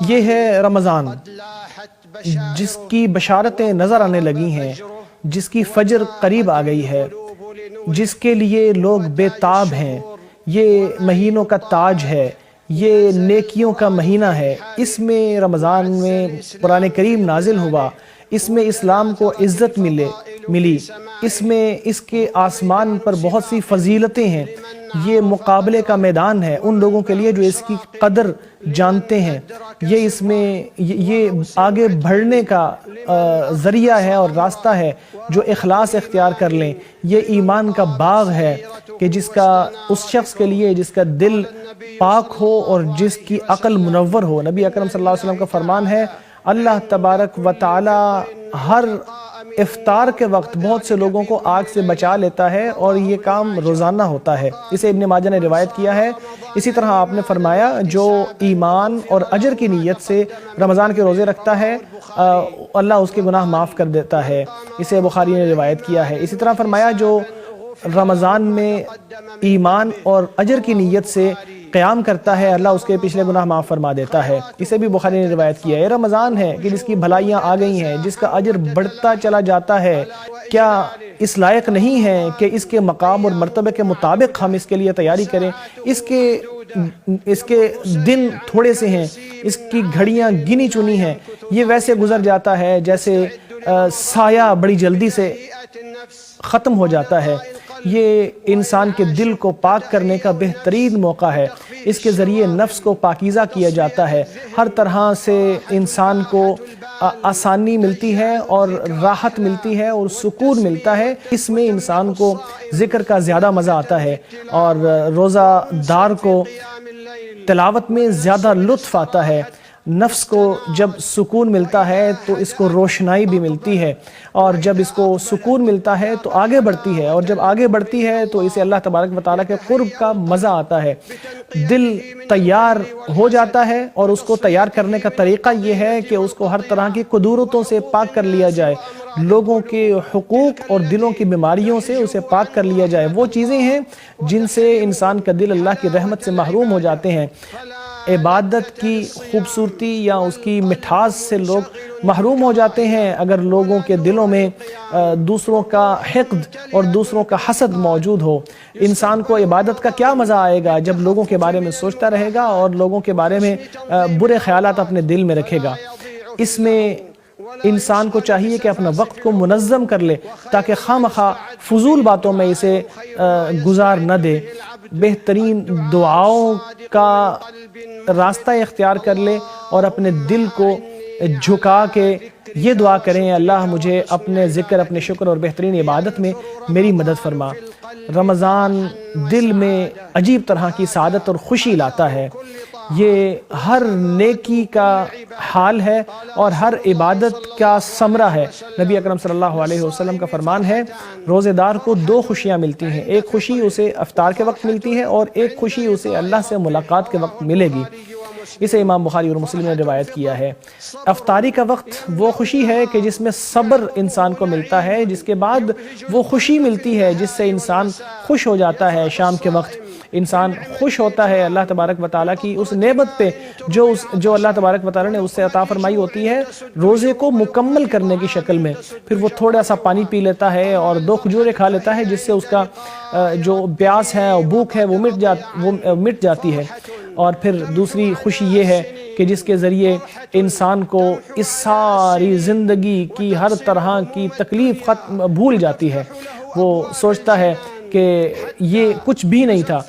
یہ ہے رمضان جس کی بشارتیں نظر آنے لگی ہیں، جس کی فجر قریب آ گئی ہے، جس کے لیے لوگ بے تاب ہیں۔ یہ مہینوں کا تاج ہے، یہ نیکیوں کا مہینہ ہے۔ اس میں رمضان میں قرآن کریم نازل ہوا، اس میں اسلام کو عزت ملی، اس میں اس کے آسمان پر بہت سی فضیلتیں ہیں۔ یہ مقابلے کا میدان ہے ان لوگوں کے لیے جو اس کی قدر جانتے ہیں۔ یہ اس میں یہ آگے بڑھنے کا ذریعہ ہے اور راستہ ہے جو اخلاص اختیار کر لیں۔ یہ ایمان کا باغ ہے کہ جس کا اس شخص کے لیے جس کا دل پاک ہو اور جس کی عقل منور ہو۔ نبی اکرم صلی اللہ علیہ وسلم کا فرمان ہے، اللہ تبارک و تعالی ہر افطار کے وقت بہت سے لوگوں کو آگ سے بچا لیتا ہے، اور یہ کام روزانہ ہوتا ہے۔ اسے ابن ماجہ نے روایت کیا ہے۔ اسی طرح آپ نے فرمایا جو ایمان اور اجر کی نیت سے رمضان کے روزے رکھتا ہے اللہ اس کے گناہ معاف کر دیتا ہے۔ اسے بخاری نے روایت کیا ہے۔ اسی طرح فرمایا جو رمضان میں ایمان اور اجر کی نیت سے قیام کرتا ہے اللہ اس کے پچھلے گناہ معاف فرما دیتا ہے۔ اسے بھی بخاری نے روایت کیا ہے۔ یہ رمضان ہے کہ جس کی بھلائیاں آ گئی ہیں، جس کا اجر بڑھتا چلا جاتا ہے۔ کیا اس لائق نہیں ہے کہ اس کے مقام اور مرتبے کے مطابق ہم اس کے لیے تیاری کریں؟ اس کے دن تھوڑے سے ہیں، اس کی گھڑیاں گنی چنی ہیں۔ یہ ویسے گزر جاتا ہے جیسے سایہ بڑی جلدی سے ختم ہو جاتا ہے۔ یہ انسان کے دل کو پاک کرنے کا بہترین موقع ہے۔ اس کے ذریعے نفس کو پاکیزہ کیا جاتا ہے، ہر طرح سے انسان کو آسانی ملتی ہے اور راحت ملتی ہے اور سکون ملتا ہے۔ اس میں انسان کو ذکر کا زیادہ مزہ آتا ہے اور روزہ دار کو تلاوت میں زیادہ لطف آتا ہے۔ نفس کو جب سکون ملتا ہے تو اس کو روشنائی بھی ملتی ہے، اور جب اس کو سکون ملتا ہے تو آگے بڑھتی ہے، اور جب آگے بڑھتی ہے تو اسے اللہ تبارک و تعالیٰ کے قرب کا مزہ آتا ہے۔ دل تیار ہو جاتا ہے، اور اس کو تیار کرنے کا طریقہ یہ ہے کہ اس کو ہر طرح کی قدورتوں سے پاک کر لیا جائے، لوگوں کے حقوق اور دلوں کی بیماریوں سے اسے پاک کر لیا جائے۔ وہ چیزیں ہیں جن سے انسان کا دل اللہ کی رحمت سے محروم ہو جاتے ہیں۔ عبادت کی خوبصورتی یا اس کی مٹھاس سے لوگ محروم ہو جاتے ہیں اگر لوگوں کے دلوں میں دوسروں کا حقد اور دوسروں کا حسد موجود ہو۔ انسان کو عبادت کا کیا مزہ آئے گا جب لوگوں کے بارے میں سوچتا رہے گا اور لوگوں کے بارے میں برے خیالات اپنے دل میں رکھے گا۔ اس میں انسان کو چاہیے کہ اپنا وقت کو منظم کر لے تاکہ خواہ فضول باتوں میں اسے گزار نہ دے، بہترین دعاؤں کا راستہ اختیار کر لے اور اپنے دل کو جھکا کے یہ دعا کریں، اللہ مجھے اپنے ذکر، اپنے شکر اور بہترین عبادت میں میری مدد فرما۔ رمضان دل میں عجیب طرح کی سعادت اور خوشی لاتا ہے۔ یہ ہر نیکی کا حال ہے اور ہر عبادت کا ثمرہ ہے۔ نبی اکرم صلی اللہ علیہ وسلم کا فرمان ہے، روزے دار کو دو خوشیاں ملتی ہیں، ایک خوشی اسے افطار کے وقت ملتی ہے اور ایک خوشی اسے اللہ سے ملاقات کے وقت ملے گی۔ اسے امام بخاری اور مسلم نے روایت کیا ہے۔ افطاری کا وقت وہ خوشی ہے کہ جس میں صبر انسان کو ملتا ہے، جس کے بعد وہ خوشی ملتی ہے جس سے انسان خوش ہو جاتا ہے۔ شام کے وقت انسان خوش ہوتا ہے اللہ تبارک و تعالیٰ کی اس نعمت پہ جو اللہ تبارک و تعالیٰ نے اس سے عطا فرمائی ہوتی ہے روزے کو مکمل کرنے کی شکل میں۔ پھر وہ تھوڑا سا پانی پی لیتا ہے اور 2 کھجوریں کھا لیتا ہے جس سے اس کا جو پیاس ہے اور بھوک ہے وہ مٹ جاتی ہے۔ اور پھر دوسری خوشی یہ ہے کہ جس کے ذریعے انسان کو اس ساری زندگی کی ہر طرح کی تکلیف بھول جاتی ہے۔ وہ سوچتا ہے کہ یہ کچھ بھی نہیں تھا۔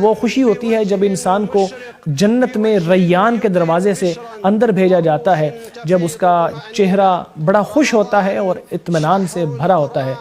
وہ خوشی ہوتی ہے جب انسان کو جنت میں ریان کے دروازے سے اندر بھیجا جاتا ہے، جب اس کا چہرہ بڑا خوش ہوتا ہے اور اطمینان سے بھرا ہوتا ہے۔